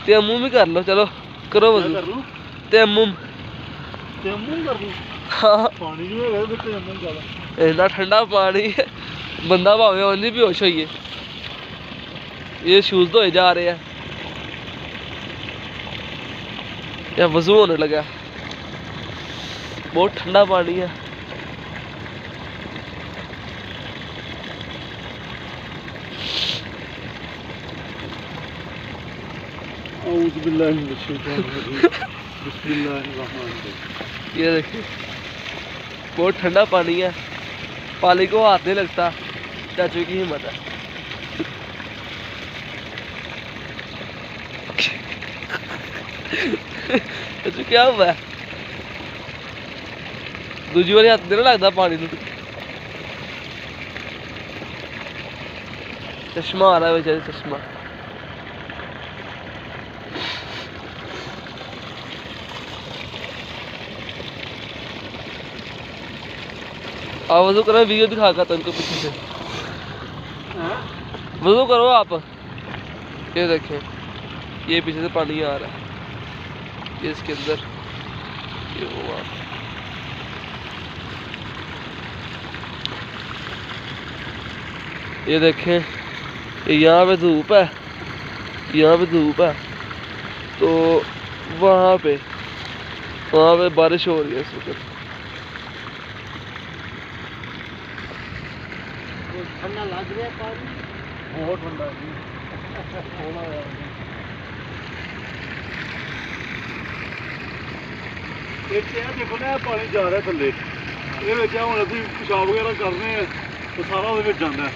तयम्मुम भी कर लो, चलो करो वजू। तयम्मुम कर लूं? हाँ पानी जो है तो तयम्मुम कर। इतना ठंडा पानी है, बंदा भावे उन्नी बेहोश होइए। ये शूज धोए जा रहे हैं या वजू होने लगा। बहुत ठंडा पानी है। ये देखिए बहुत ठंडा पानी है, पानी को हाथ नहीं लगता। चाचू की हिम्मत है। चाचू क्या हुआ है? दूजी बारी हाथ नहीं लगता पानी में। चश्मा आ रहा है बेचारे, चश्मा। आप वजू करो, वीडियो दिखाकर तुमको पीछे से। वजू करो आप। ये देखें, ये पीछे से पानी आ रहा है, ये इसके अंदर, ये हुआ। ये देखें, यहाँ पे धूप है, यहाँ पे धूप है, तो वहाँ पे बारिश हो रही है इस वक्त। ठंडा लग रहा है पानी, बहुत ठंडा है। देखो ना पानी जा रहा थले, ये हम अभी पेशाब वगैरह करने तो सारा जाता है।